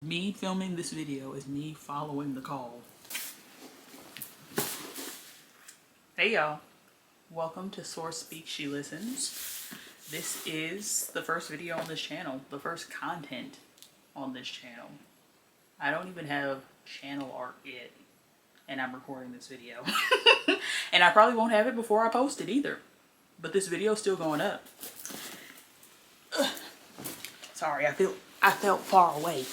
Me filming this video is me following the call. Hey y'all, welcome to Source Speak She Listens. This is the first video on this channel, the first content on this channel. I don't even have channel art yet, and I'm recording this video. And I probably won't have it before I post it either, but this video is still going up. Ugh. Sorry, I felt far away.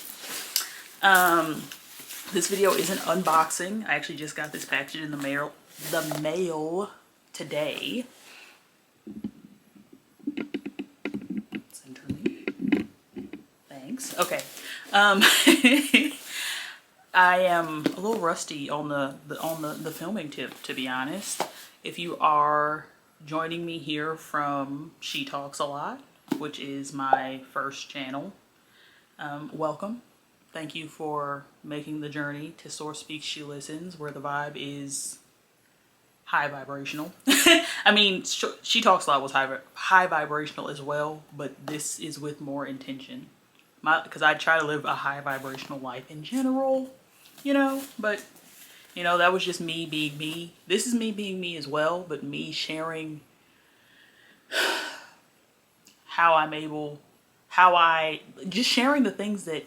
This video is an unboxing. I actually just got this package in the mail today. Center me. Thanks. Okay. I am a little rusty on the filming tip, to be honest. If you are joining me here from She Talks a Lot, which is my first channel, welcome. Thank you for making the journey to Source Speaks She Listens, where the vibe is high vibrational. I mean, She Talks a Lot was high vibrational as well, but this is with more intention. Because I try to live a high vibrational life in general, you know, but, you know, that was just me being me. This is me being me as well, but me sharing just sharing the things that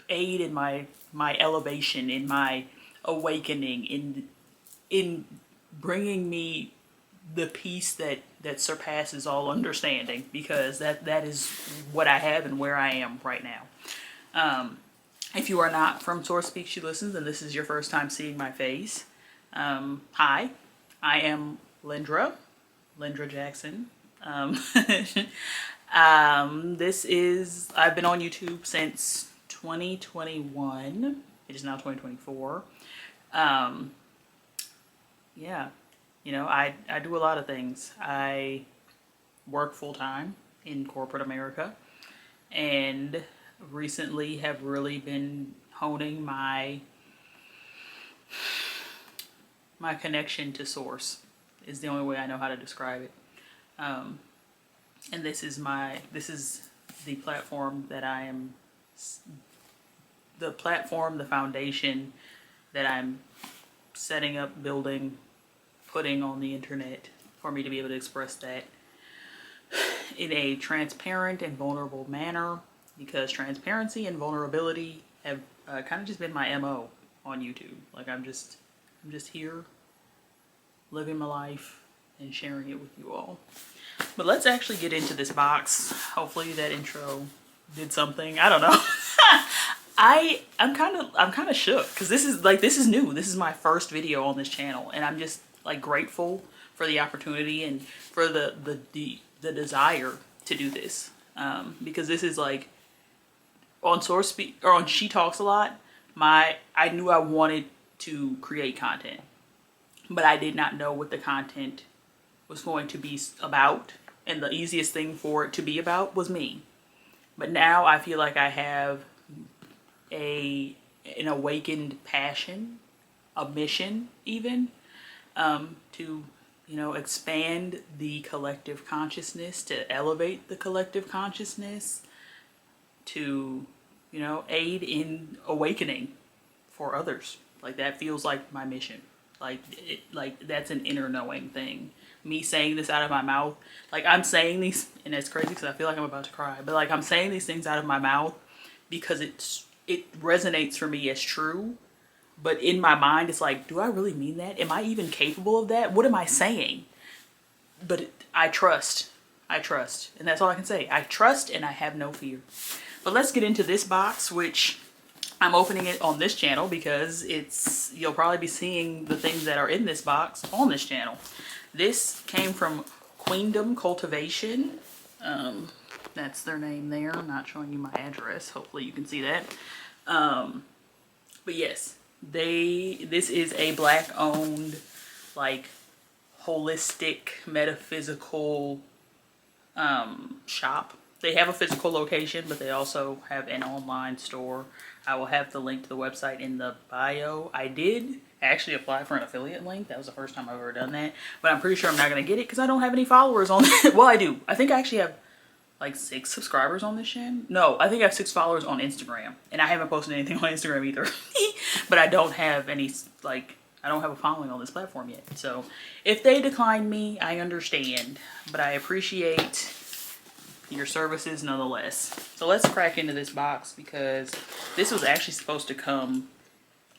aid in my elevation, in my awakening, in bringing me the peace that surpasses all understanding, because that is what I have and where I am right now. If you are not from Source Speak She Listens and this is your first time seeing my face, hi, I am Lindra Jackson. I've been on YouTube since 2021. It is now 2024. Yeah, you know, I do a lot of things. I work full-time in corporate America, and recently have really been honing my connection to Source, is the only way I know how to describe it. And this is the platform that I am, the foundation that I'm setting up, building, putting on the internet for me to be able to express that in a transparent and vulnerable manner, because transparency and vulnerability have kind of just been my MO on YouTube. Like I'm just here living my life and sharing it with you all. But let's actually get into this box. Hopefully that intro did something. I don't know. I'm kind of shook, because this is new. This is my first video on this channel, and I'm just like grateful for the opportunity and for the desire to do this, because this is like on on She Talks a Lot. I knew I wanted to create content, but I did not know what the content was going to be about, and the easiest thing for it to be about was me. But now I feel like I have an awakened passion, a mission even, to, you know, expand the collective consciousness, to elevate the collective consciousness, to, you know, aid in awakening for others. Like that feels like my mission. Like that's an inner knowing thing. Me saying this out of my mouth, like I'm saying these, and it's crazy because I feel like I'm about to cry, but like I'm saying these things out of my mouth because it resonates for me as true. But in my mind, it's like, do I really mean that? Am I even capable of that? What am I saying? But I trust, and that's all I can say. I trust, and I have no fear. But let's get into this box, which I'm opening it on this channel because you'll probably be seeing the things that are in this box on this channel. This came from Queendom, Cultivation. That's their name there. I'm not showing you my address. Hopefully you can see that. But yes, this is a Black-owned, like, holistic, metaphysical shop. They have a physical location, but they also have an online store. I will have the link to the website in the bio. I did actually apply for an affiliate link. That was the first time I've ever done that, but I'm pretty sure I'm not going to get it because I don't have any followers on it. Well, I do. I think I actually have like 6 subscribers on this channel. No, I think I have 6 followers on Instagram, and I haven't posted anything on Instagram either. But I don't have any, like, I don't have a following on this platform yet. So if they decline me, I understand, but I appreciate your services nonetheless. So let's crack into this box, because this was actually supposed to come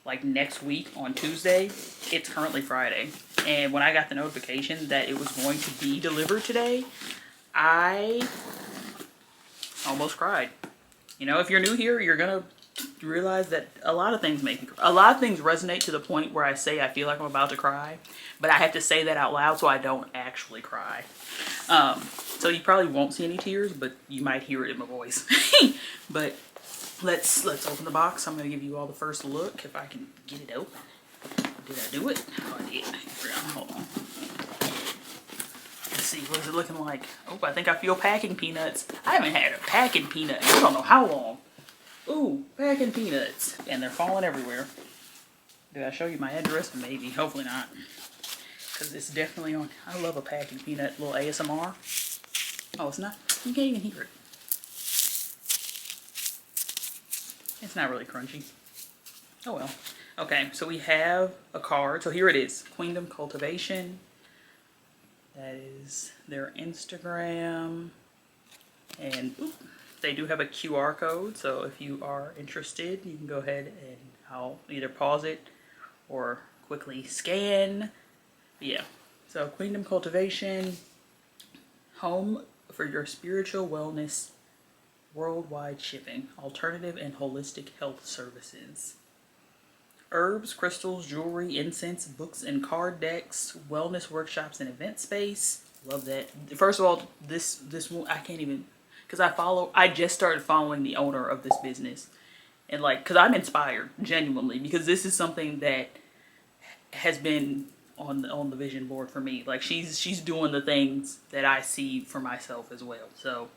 like next week on Tuesday. It's currently Friday, and when I got the notification that it was going to be delivered today, I almost cried. You know, if you're new here, you're gonna realize that a lot of things make me cry. A lot of things resonate to the point where I say I feel like I'm about to cry, but I have to say that out loud so I don't actually cry. So you probably won't see any tears, but you might hear it in my voice. But let's open the box. I'm gonna give you all the first look if I can get it open. Did I do it? Oh, I did. Hold on. Let's see, what is it looking like? Oh, I think I feel packing peanuts. I haven't had a packing peanut in I don't know how long. Ooh, packing peanuts. And they're falling everywhere. Did I show you my address? Maybe. Hopefully not. Because it's definitely on. I love a packing peanut. Little ASMR. Oh, it's not. You can't even hear it. It's not really crunchy. Oh well. Okay, so we have a card. So here it is. Queendom Cultivation. That is their Instagram. And ooh, they do have a QR code. So if you are interested, you can go ahead and I'll either pause it or quickly scan. But yeah. So Queendom Cultivation. Home for your spiritual wellness. Worldwide shipping. Alternative and holistic health services. Herbs, crystals, jewelry, incense, books and card decks, wellness workshops and event space. Love that. First of all, this one I can't even, because I just started following the owner of this business, and like, because I'm inspired genuinely, because this is something that has been on the vision board for me. Like she's doing the things that I see for myself as well. So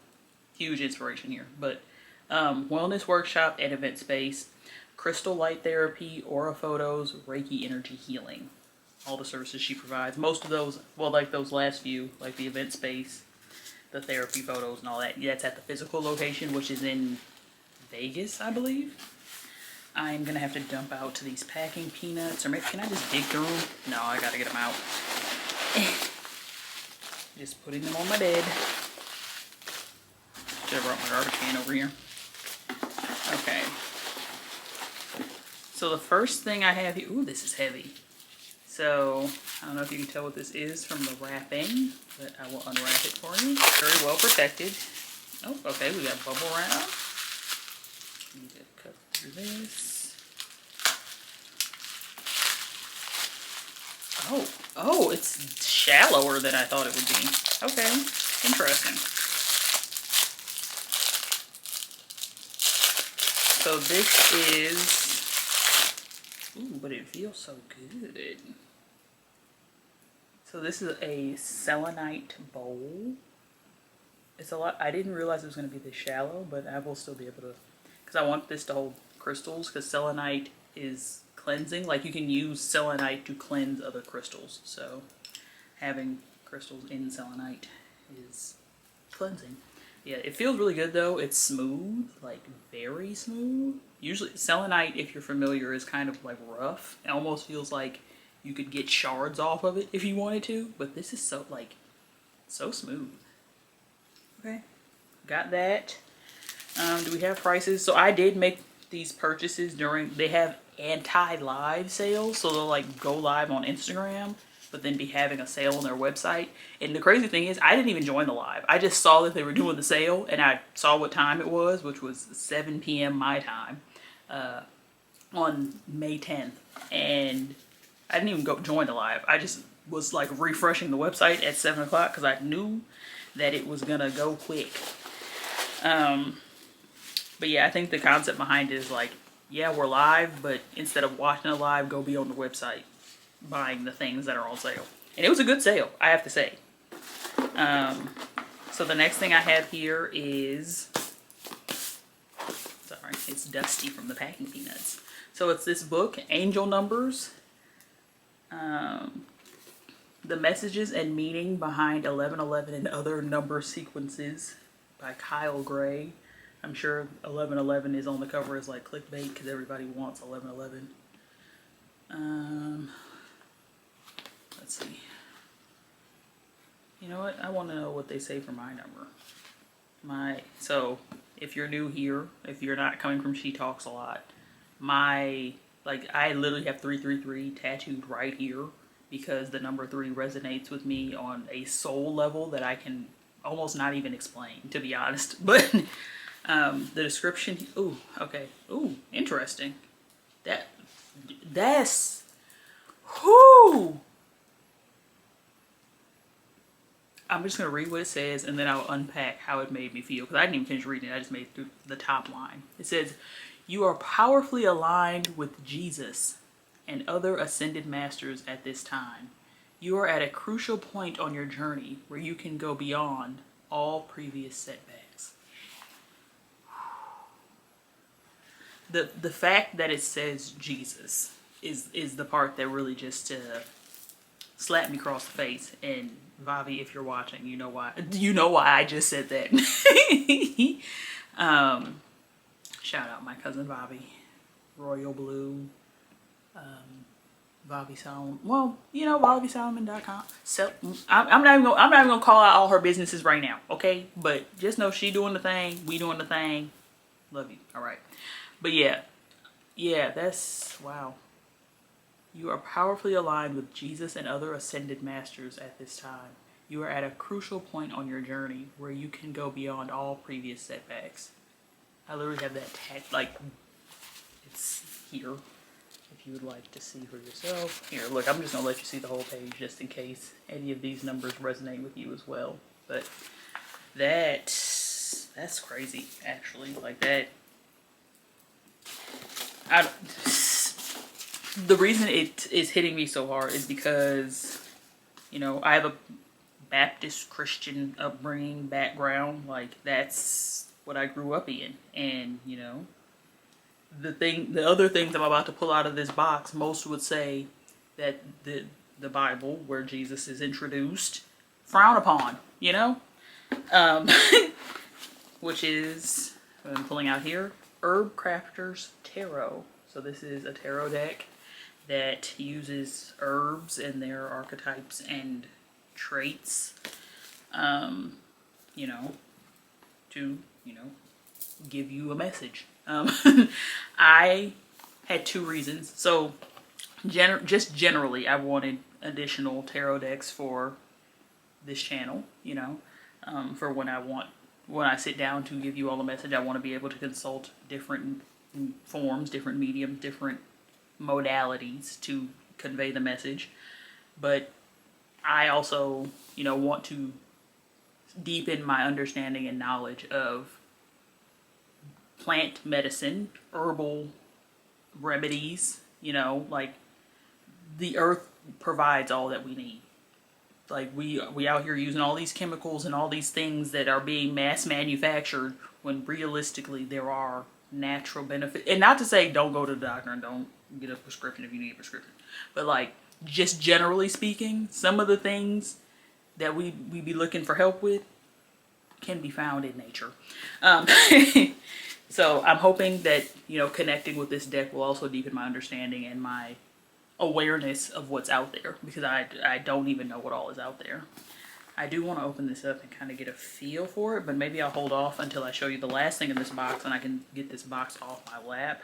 huge inspiration here. But wellness workshop and event space. Crystal light therapy, aura photos, Reiki energy healing. All the services she provides. Most of those, well, like those last few, like the event space, the therapy photos and all that, that's at the physical location, which is in Vegas, I believe. I'm going to have to dump out to these packing peanuts. Or maybe, can I just dig through them? No, I got to get them out. Just putting them on my bed. Should have brought my garbage can over here. Okay. So the first thing I have here, ooh, this is heavy. So I don't know if you can tell what this is from the wrapping, but I will unwrap it for you. Very well protected. Oh, okay, we got bubble wrap. Need to cut through this. Oh, it's shallower than I thought it would be. Okay, interesting. So this is, ooh, but it feels so good. So this is a selenite bowl. It's a lot, I didn't realize it was going to be this shallow, but I will still be able to, because I want this to hold crystals, because selenite is cleansing. Like you can use selenite to cleanse other crystals. So having crystals in selenite is cleansing. Yeah, it feels really good though. It's smooth, like very smooth. Usually selenite, if you're familiar, is kind of like rough. It almost feels like you could get shards off of it if you wanted to, but this is so like so smooth. Okay, got that. Do we have prices? So I did make these purchases during, they have anti-live sales, so they'll like go live on Instagram but then be having a sale on their website. And the crazy thing is, I didn't even join the live. I just saw that they were doing the sale, and I saw what time it was, which was 7 p.m. my time, on May 10th. And I didn't even go join the live. I just was like refreshing the website at 7 o'clock because I knew that it was gonna go quick. But yeah, I think the concept behind it is like, yeah, we're live, but instead of watching a live, go be on the website buying the things that are on sale. And it was a good sale, I have to say. So the next thing I have here is, sorry, it's dusty from the packing peanuts. So it's this book, Angel Numbers. The messages and meaning behind 1111 and other number sequences. by Kyle Gray. I'm sure 1111 is on the cover as like clickbait because everybody wants 1111. Let's see. You know what? I want to know what they say for my number. So if you're new here, if you're not coming from She Talks a Lot, I literally have 333 tattooed right here because the number 3 resonates with me on a soul level that I can almost not even explain, to be honest. But the description, ooh, okay, ooh, interesting. That's, whoo. I'm just going to read what it says and then I'll unpack how it made me feel because I didn't even finish reading it. I just made it through the top line. It says, you are powerfully aligned with Jesus and other ascended masters at this time. You are at a crucial point on your journey where you can go beyond all previous setbacks. The fact that it says Jesus is the part that really just slapped me across the face. And Vavi, if you're watching, you know why I just said that. Shout out my cousin Vavi, Royal Blue, Vavi Solomon. Well, you know, VaviSolomon.com. So I'm not even gonna call out all her businesses right now, okay? But just know she doing the thing, we doing the thing. Love you. All right. But yeah, that's wow. You are powerfully aligned with Jesus and other ascended masters at this time. You are at a crucial point on your journey where you can go beyond all previous setbacks. I literally have that tag, like, it's here if you would like to see for yourself. Here, look, I'm just going to let you see the whole page just in case any of these numbers resonate with you as well. But that's crazy, actually. Like that, the reason it is hitting me so hard is because, you know, I have a Baptist Christian upbringing background. Like that's what I grew up in. And, you know, the other things I'm about to pull out of this box, most would say that the Bible, where Jesus is introduced, frown upon, you know? Which is, what I'm pulling out here, Herb Crafter's Tarot. So this is a tarot deck that uses herbs and their archetypes and traits, you know, to, you know, give you a message. I had 2 reasons. So just generally, I wanted additional tarot decks for this channel, you know, for when I sit down to give you all a message, I want to be able to consult different forms, different mediums, different modalities to convey the message. But I also, you know, want to deepen my understanding and knowledge of plant medicine, herbal remedies, you know, like the earth provides all that we need. Like we out here using all these chemicals and all these things that are being mass manufactured when realistically there are natural benefits. And not to say don't go to the doctor and don't get a prescription if you need a prescription. But like just generally speaking, some of the things that we be looking for help with can be found in nature. So I'm hoping that, you know, connecting with this deck will also deepen my understanding and my awareness of what's out there, because I don't even know what all is out there. I do want to open this up and kind of get a feel for it, but maybe I'll hold off until I show you the last thing in this box and I can get this box off my lap.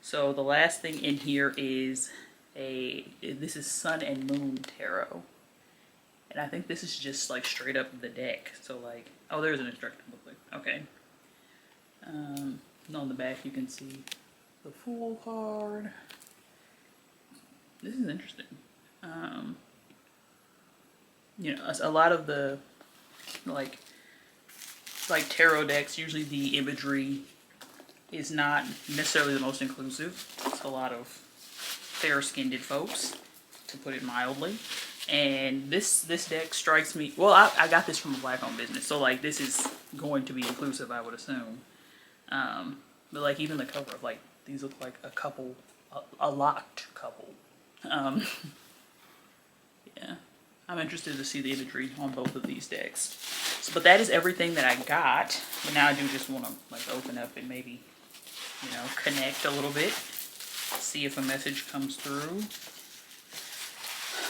So the last thing in here is this is Sun and Moon Tarot. And I think this is just like straight up the deck. So like, oh, there's an instruction booklet. Okay. On the back you can see the Fool card. This is interesting. You know, a lot of the like tarot decks, usually the imagery is not necessarily the most inclusive. It's a lot of fair-skinned folks, to put it mildly. And this deck strikes me, well, I got this from a Black-owned business, so like this is going to be inclusive, I would assume. But like even the cover of like, these look like a couple, a locked couple. Yeah, I'm interested to see the imagery on both of these decks. But that is everything that I got. But now I do just want to like open up and maybe, you know, connect a little bit. See if a message comes through.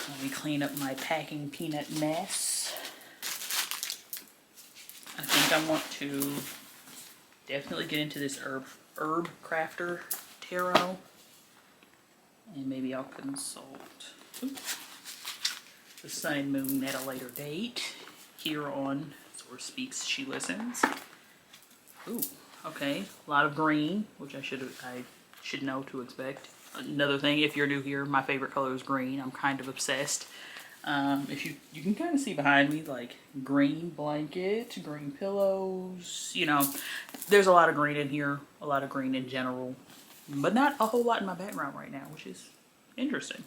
Let me clean up my packing peanut mess. I think I want to definitely get into this herb crafter tarot. And maybe I'll consult the sun and moon at a later date here on Source Speaks, She Listens. Ooh, okay, a lot of green, which I should know to expect. Another thing, if you're new here, my favorite color is green. I'm kind of obsessed. If you can kind of see behind me, like green blanket, green pillows, you know, there's a lot of green in here, a lot of green in general, but not a whole lot in my background right now, which is interesting.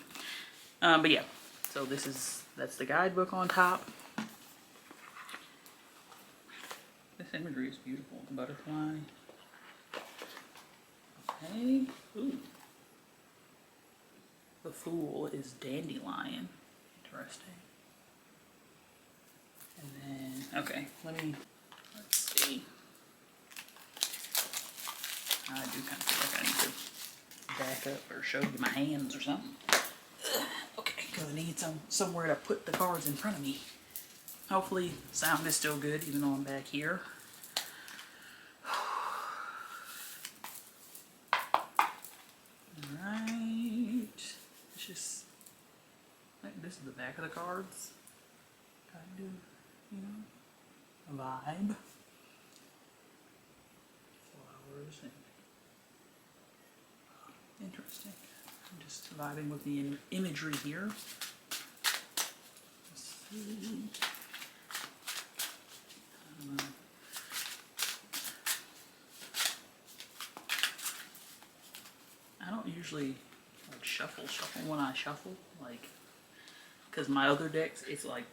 But yeah, so that's the guidebook on top. This imagery is beautiful. The butterfly. Okay. Ooh. The Fool is dandelion. Interesting. And then, okay, let's see. I do kind of feel like I need to back up or show you my hands or something. Okay, because I need somewhere to put the cards in front of me. Hopefully sound is still good even though I'm back here. Alright. It's just like this is the back of the cards. Kind of, you know, a vibe. Flowers and interesting. I'm just vibing with the imagery here. Let's see. I don't usually like shuffle when I shuffle, like, because my other decks, it's like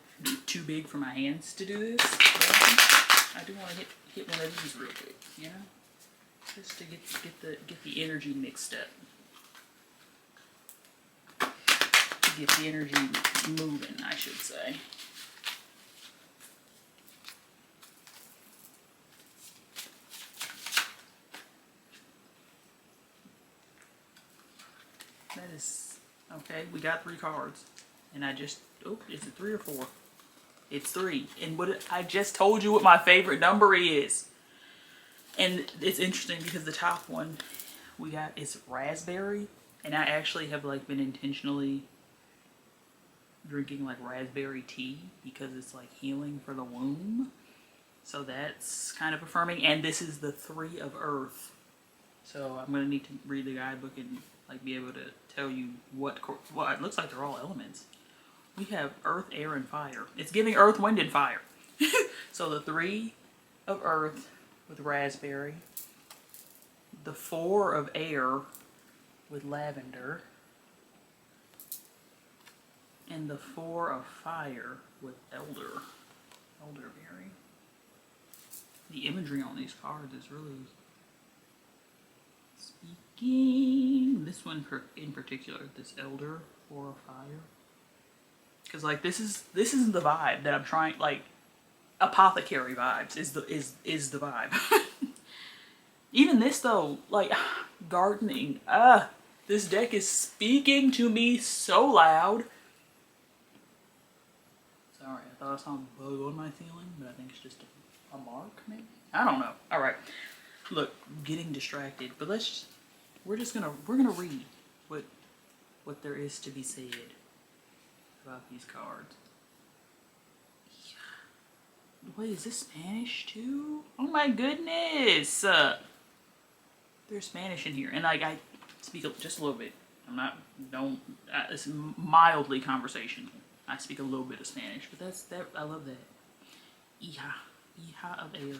too big for my hands to do this. But I do want to hit one of these real quick, you know, just to get the energy mixed up. Get the energy moving, I should say. That is, okay, we got 3 cards. And I just, oh, is it 3 or 4? It's 3. And I just told you what my favorite number is. And it's interesting because the top one we got is raspberry. And I actually have like been intentionally drinking like raspberry tea because it's like healing for the womb. So that's kind of affirming. And this is the 3 of earth. So I'm going to need to read the guidebook and like be able to tell you well, it looks like they're all elements. We have earth, air, and fire. It's giving earth, wind, and fire. So the 3 of earth with raspberry. The 4 of air with lavender. And the 4 of fire with elderberry. The imagery on these cards is really speaking. This one in particular, this elder, 4 of fire. Because like this is the vibe that I'm trying, like apothecary vibes is the vibe. Even this though, like gardening. This deck is speaking to me so loud. Sorry, I thought I saw a bug on my ceiling, but I think it's just a mark, maybe? I don't know. Alright. Look, getting distracted. But we're gonna read what there is to be said about these cards. Wait, is this Spanish too? Oh my goodness! There's Spanish in here, and like I speak just a little bit. It's mildly conversational. I speak a little bit of Spanish, but I love that. Hija of air.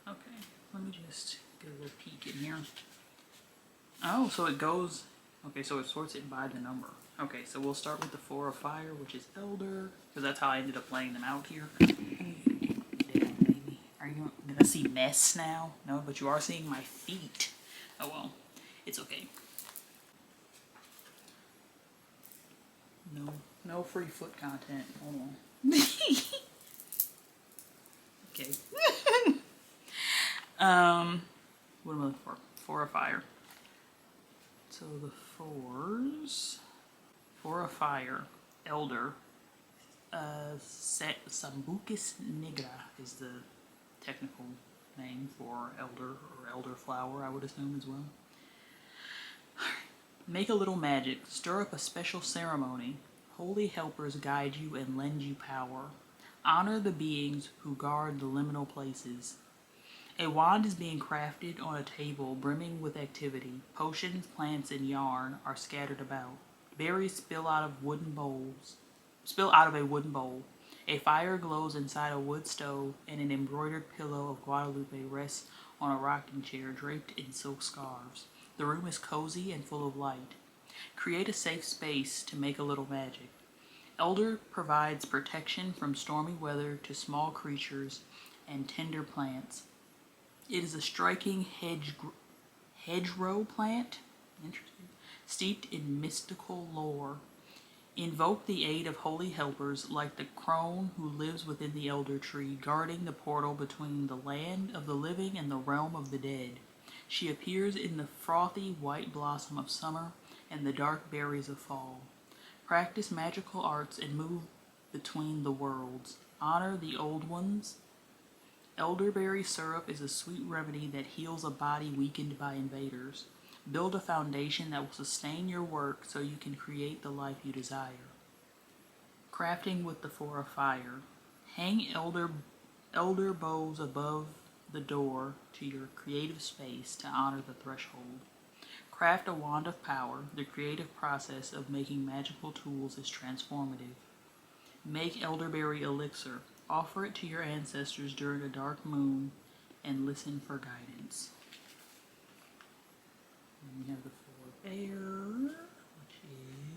Okay, let me just get a little peek in here. Oh, so it goes. Okay, so it sorts it by the number. Okay, so we'll start with the 4 of fire, which is elder, because that's how I ended up laying them out here. Damn, baby. Are you gonna see mess now? No, but you are seeing my feet. Oh well, it's okay. No No free foot content. Hold on. Okay. What am I looking for? 4 of fire. So the 4s. 4 of fire. Elder. Sambucus nigra is the technical name for elder or elderflower, I would assume as well. Make a little magic. Stir up a special ceremony. Holy helpers guide you and lend you power. Honor the beings who guard the liminal places. A wand is being crafted on a table brimming with activity. Potions, plants, and yarn are scattered about. Berries spill out of a wooden bowl. A fire glows inside a wood stove, and an embroidered pillow of Guadalupe rests on a rocking chair draped in silk scarves. The room is cozy and full of light. Create a safe space to make a little magic. Elder provides protection from stormy weather to small creatures and tender plants. It is a striking hedgerow plant, interesting, steeped in mystical lore. Invoke the aid of holy helpers like the crone who lives within the elder tree, guarding the portal between the land of the living and the realm of the dead. She appears in the frothy white blossom of summer and the dark berries of fall. Practice magical arts and move between the worlds. Honor the old ones. Elderberry syrup is a sweet remedy that heals a body weakened by invaders. Build a foundation that will sustain your work so you can create the life you desire. Crafting with the 4 of fire. Hang elder boughs above the door to your creative space to honor the threshold. Craft a wand of power. The creative process of making magical tools is transformative. Make elderberry elixir. Offer it to your ancestors during a dark moon and listen for guidance. And we have the 4 of air, which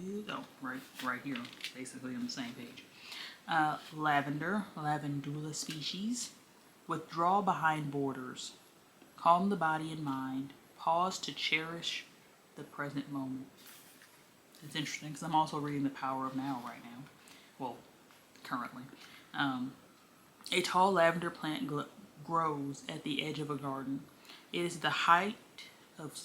is, right here, basically on the same page. Lavender, Lavandula species. Withdraw behind borders. Calm the body and mind. Pause to cherish the present moment. It's interesting because I'm also reading The Power of Now right now. Well, currently. A tall lavender plant grows at the edge of a garden. It is the height of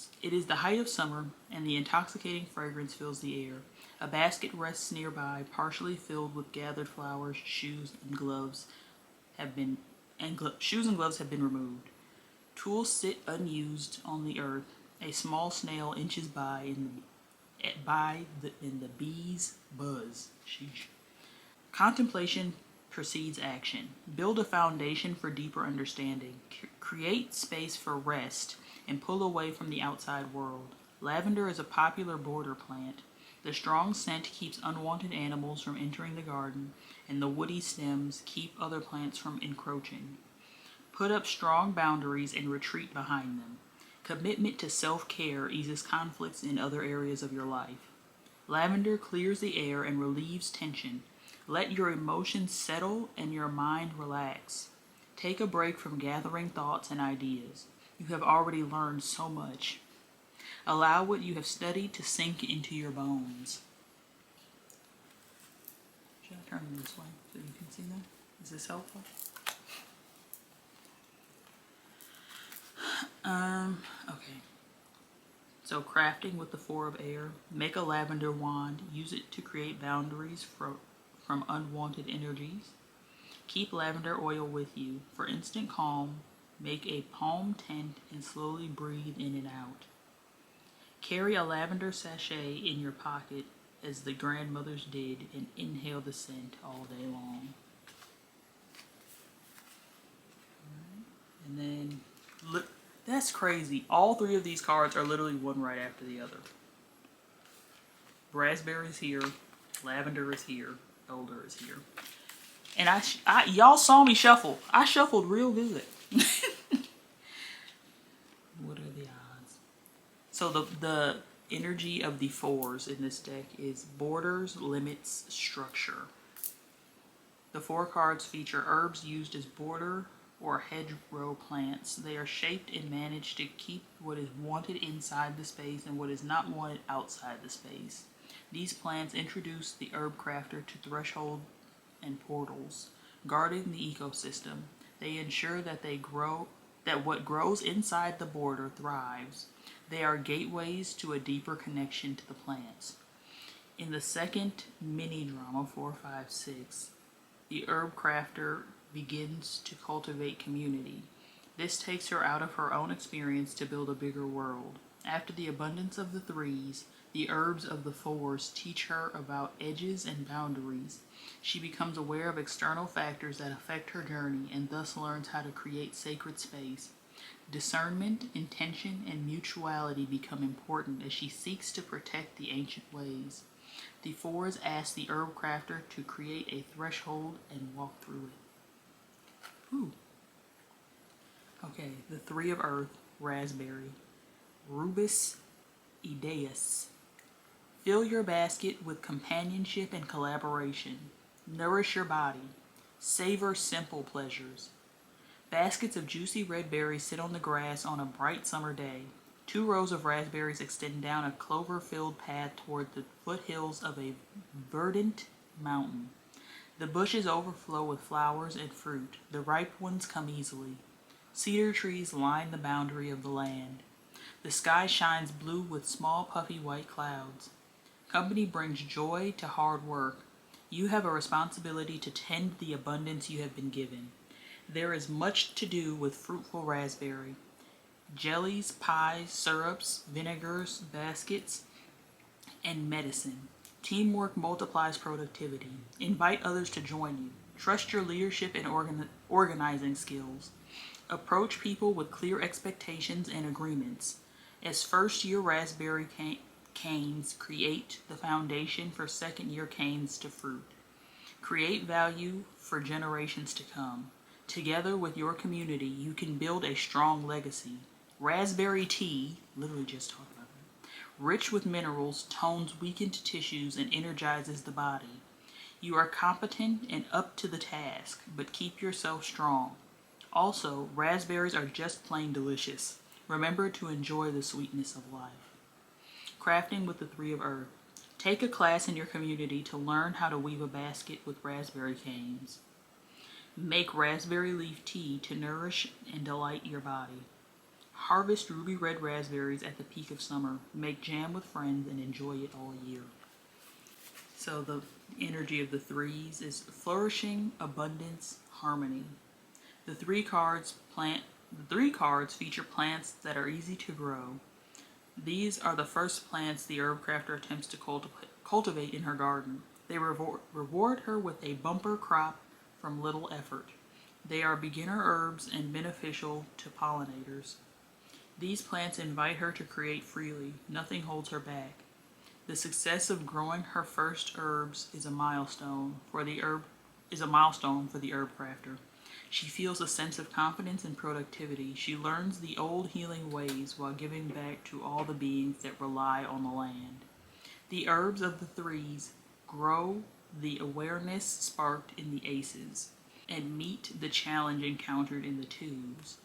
summer, and the intoxicating fragrance fills the air. A basket rests nearby, partially filled with gathered flowers. Shoes and gloves have been removed. Tools sit unused on the earth. A small snail inches by, and the bees buzz. Sheesh. Contemplation precedes action. Build a foundation for deeper understanding. Create space for rest and pull away from the outside world. Lavender is a popular border plant. The strong scent keeps unwanted animals from entering the garden, and the woody stems keep other plants from encroaching. Put up strong boundaries and retreat behind them. Commitment to self-care eases conflicts in other areas of your life. Lavender clears the air and relieves tension. Let your emotions settle and your mind relax. Take a break from gathering thoughts and ideas. You have already learned so much. Allow what you have studied to sink into your bones. Should I turn it this way so you can see that? Is this helpful? Okay. So crafting with the 4 of air. Make a lavender wand. Use it to create boundaries from unwanted energies. Keep lavender oil with you. For instant calm, make a palm tent and slowly breathe in and out. Carry a lavender sachet in your pocket as the grandmothers did and inhale the scent all day long. And then, look, that's crazy. All 3 of these cards are literally one right after the other. Raspberry is here, lavender is here, elder is here. And y'all saw me shuffle. I shuffled real good. What are the odds? So the energy of the 4s in this deck is borders, limits, structure. The 4 cards feature herbs used as border or hedgerow plants. They are shaped and managed to keep what is wanted inside the space and what is not wanted outside the space. These plants introduce the herb crafter to threshold and portals, guarding the ecosystem. They ensure that what grows inside the border thrives. They are gateways to a deeper connection to the plants. In the second mini drama 456, the herb crafter begins to cultivate community. This takes her out of her own experience to build a bigger world. After the abundance of the threes, the herbs of the fours teach her about edges and boundaries. She becomes aware of external factors that affect her journey and thus learns how to create sacred space. Discernment, intention, and mutuality become important as she seeks to protect the ancient ways. The fours ask the herb crafter to create a threshold and walk through it. Ooh. Okay, the three of earth, raspberry. Rubus Ideus. Fill your basket with companionship and collaboration. Nourish your body. Savor simple pleasures. Baskets of juicy red berries sit on the grass on a bright summer day. 2 rows of raspberries extend down a clover-filled path toward the foothills of a verdant mountain. The bushes overflow with flowers and fruit. The ripe ones come easily. Cedar trees line the boundary of the land. The sky shines blue with small puffy white clouds. Company brings joy to hard work. You have a responsibility to tend the abundance you have been given. There is much to do with fruitful raspberry. Jellies, pies, syrups, vinegars, baskets, and medicine. Teamwork multiplies productivity. Invite others to join you. Trust your leadership and organizing skills. Approach people with clear expectations and agreements. As first-year raspberry canes create the foundation for second-year canes to fruit. Create value for generations to come. Together with your community, you can build a strong legacy. Raspberry tea, literally just talked about that, rich with minerals, tones weakened tissues and energizes the body. You are competent and up to the task, but keep yourself strong. Also, raspberries are just plain delicious. Remember to enjoy the sweetness of life. Crafting with the three of earth. Take a class in your community to learn how to weave a basket with raspberry canes. Make raspberry leaf tea to nourish and delight your body. Harvest ruby red raspberries at the peak of summer. Make jam with friends and enjoy it all year. So the energy of the threes is flourishing, abundance, harmony. The three cards feature plants that are easy to grow. These are the first plants the herb crafter attempts to cultivate in her garden. They reward her with a bumper crop from little effort. They are beginner herbs and beneficial to pollinators. These plants invite her to create freely. Nothing holds her back. The success of growing her first herbs is a milestone for the herb crafter. She feels a sense of confidence and productivity. She learns the old healing ways while giving back to all the beings that rely on the land. The herbs of the threes grow the awareness sparked in the aces and meet the challenge encountered in the twos.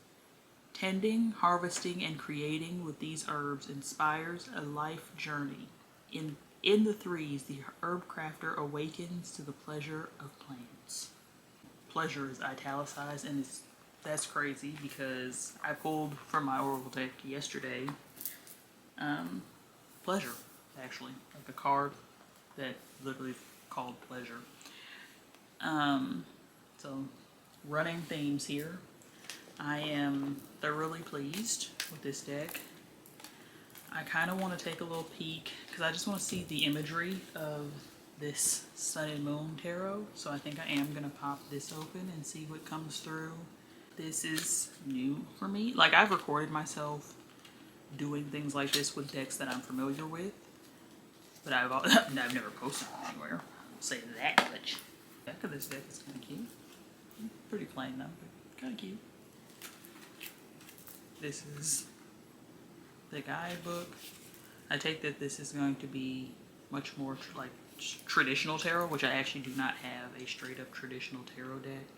Tending, harvesting, and creating with these herbs inspires a life journey. In the threes, the herb crafter awakens to the pleasure of plants. Pleasure is italicized, and that's crazy because I pulled from my Oracle deck yesterday pleasure, actually, like a card that literally called pleasure. So running themes here. I am thoroughly pleased with this deck. I kind of want to take a little peek because I just want to see the imagery of this Sun and Moon Tarot. So I think I am going to pop this open and see what comes through. This is new for me. Like, I've recorded myself doing things like this with decks that I'm familiar with, but I've never posted them anywhere. I'll say that much. The back of this deck is kind of cute. Pretty plain though, but kind of cute. This is the guidebook. I take that this is going to be much more like traditional tarot, which I actually do not have a straight up traditional tarot deck.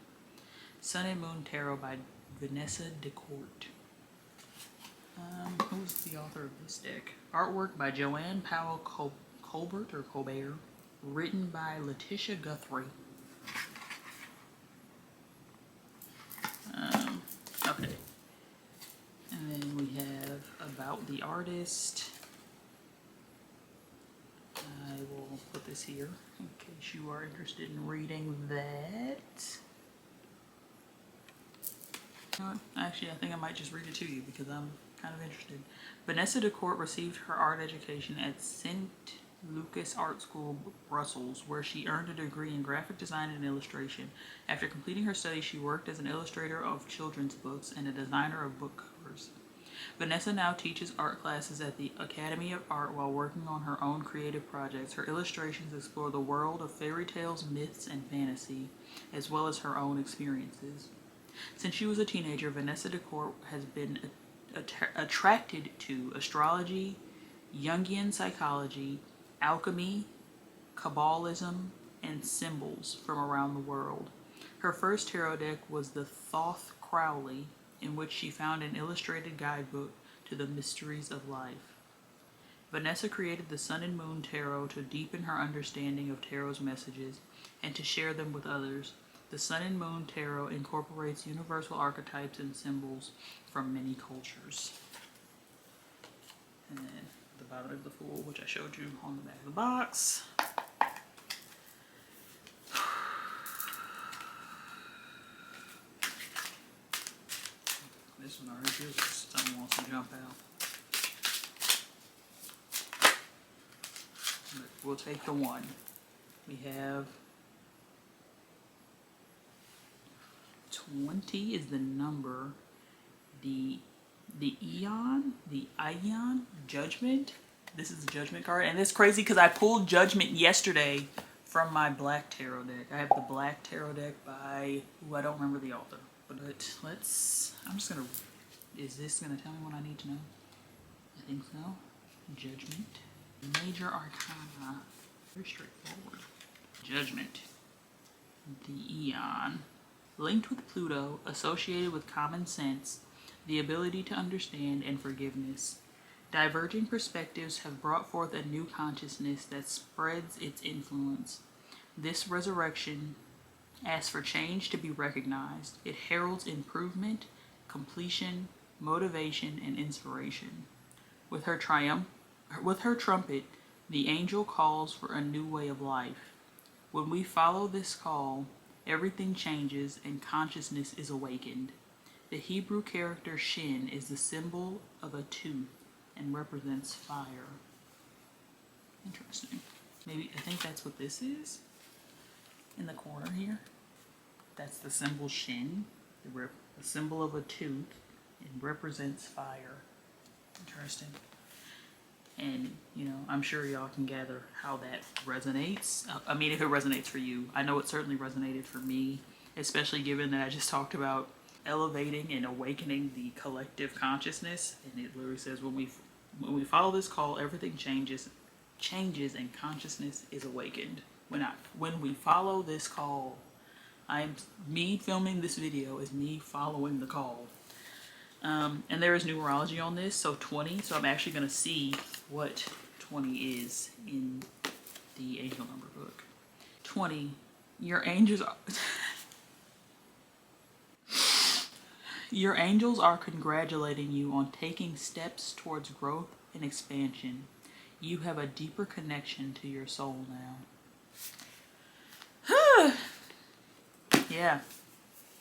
Sun and Moon Tarot by Vanessa DeCourt. Who's the author of this deck? Artwork by Joanne Powell Colbert, written by Letitia Guthrie. Okay. And then we have about the artist. I will put this here in case you are interested in reading that. Actually, I think I might just read it to you because I'm kind of interested. Vanessa DeCourt received her art education at St. Lucas Art School, Brussels, where she earned a degree in graphic design and illustration. After completing her studies, she worked as an illustrator of children's books and a designer of book covers. Vanessa now teaches art classes at the Academy of Art while working on her own creative projects. Her illustrations explore the world of fairy tales, myths, and fantasy, as well as her own experiences. Since she was a teenager, Vanessa DeCourt has been attracted to astrology, Jungian psychology, alchemy, Kabbalism, and symbols from around the world. Her first tarot deck was the Thoth Crowley, in which she found an illustrated guidebook to the mysteries of life. Vanessa created the Sun and Moon Tarot to deepen her understanding of tarot's messages and to share them with others. The Sun and Moon Tarot incorporates universal archetypes and symbols from many cultures. And then the bottom of the Fool, which I showed you on the back of the box. This one already feels like someone wants to jump out. But we'll take the one. We have 20 is the number. The Ion, Judgment. This is the Judgment card. And it's crazy because I pulled Judgment yesterday from my black tarot deck. I have the black tarot deck by, I don't remember the author. But I'm just gonna, is this gonna tell me what I need to know? I think so. Judgment. Major Arcana. Very straightforward. Judgment. The Eon. Linked with Pluto, associated with common sense, the ability to understand, and forgiveness. Diverging perspectives have brought forth a new consciousness that spreads its influence. This resurrection asks for change to be recognized. It heralds improvement, completion, motivation, and inspiration. With her trumpet, the angel calls for a new way of life. When we follow this call, everything changes and consciousness is awakened. The Hebrew character Shin is the symbol of a tooth and represents fire. Interesting. Maybe, I think that's what this is. In the corner here. That's the symbol Shin. The symbol of a tooth. It represents fire. Interesting. And, you know, I'm sure y'all can gather how that resonates. I mean, if it resonates for you. I know it certainly resonated for me, especially given that I just talked about elevating and awakening the collective consciousness. And it literally says, when we follow this call, everything changes and consciousness is awakened. When we follow this call, me filming this video is me following the call. And there is numerology on this, so 20. So I'm actually going to see what 20 is in the angel number book. 20. Your angels are your angels are congratulating you on taking steps towards growth and expansion. You have a deeper connection to your soul now. Yeah.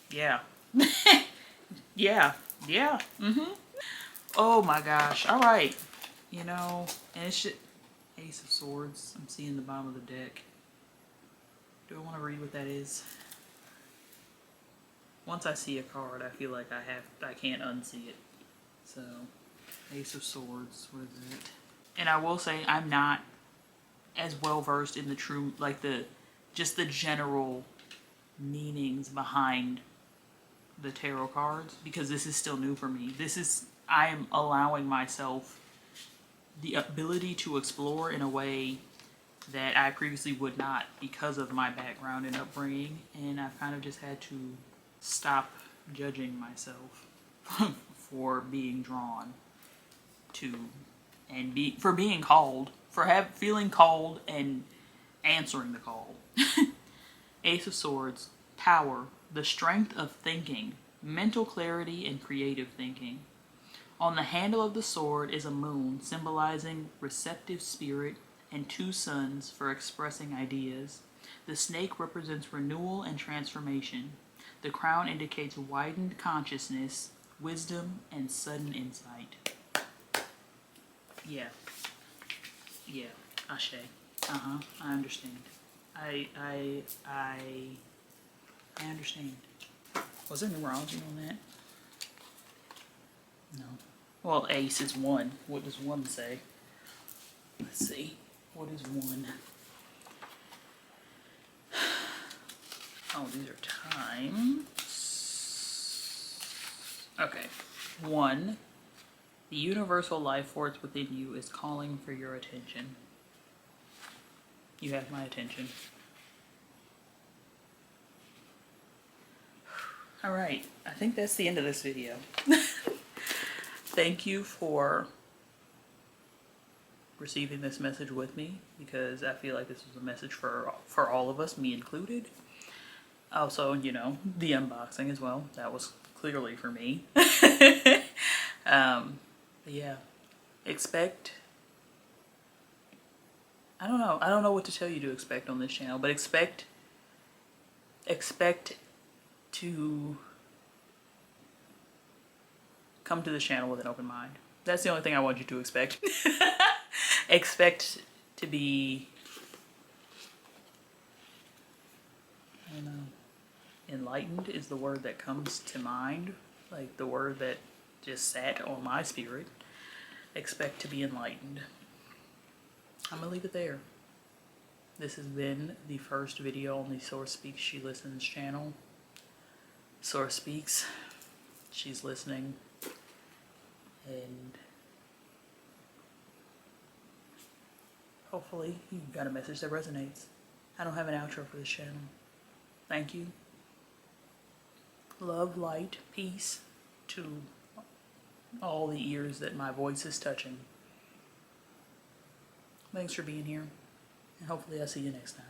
Yeah. Yeah. Yeah. Oh my gosh. All right. You know, and it's just Ace of Swords. I'm seeing the bottom of the deck. Do I want to read what that is? Once I see a card, I feel like I can't unsee it. So, Ace of Swords. What is it? And I will say I'm not as well versed in the true, like just the general meanings behind the tarot cards, because this is still new for me. I am allowing myself the ability to explore in a way that I previously would not because of my background and upbringing, and I've kind of just had to stop judging myself for being drawn to and for being called feeling called and answering the call. Ace of Swords, power, the strength of thinking, mental clarity and creative thinking. On the handle of the sword is a moon symbolizing receptive spirit and two suns for expressing ideas. The snake represents renewal and transformation. The crown indicates widened consciousness, wisdom, and sudden insight. Yeah. Yeah. Ashe. I understand. I understand. Was there numerology on that? No. Well, ace is 1. What does 1 say? Let's see. What is 1? Oh, these are times. Okay. 1. The universal life force within you is calling for your attention. You have my attention. Alright, I think that's the end of this video. Thank you for receiving this message with me, because I feel like this was a message for all of us, me included. Also, you know, the unboxing as well. That was clearly for me. But yeah, expect, I don't know what to tell you to expect on this channel, but expect to come to this channel with an open mind. That's the only thing I want you to expect. Expect to be, I don't know, enlightened is the word that comes to mind, like the word that just sat on my spirit. Expect to be enlightened. I'm gonna leave it there. This has been the first video on the Source Speaks, She Listens channel. Source Speaks, she's listening, and hopefully you got a message that resonates. I don't have an outro for this channel. Thank you. Love, light, peace to all the ears that my voice is touching. Thanks for being here, and hopefully I'll see you next time.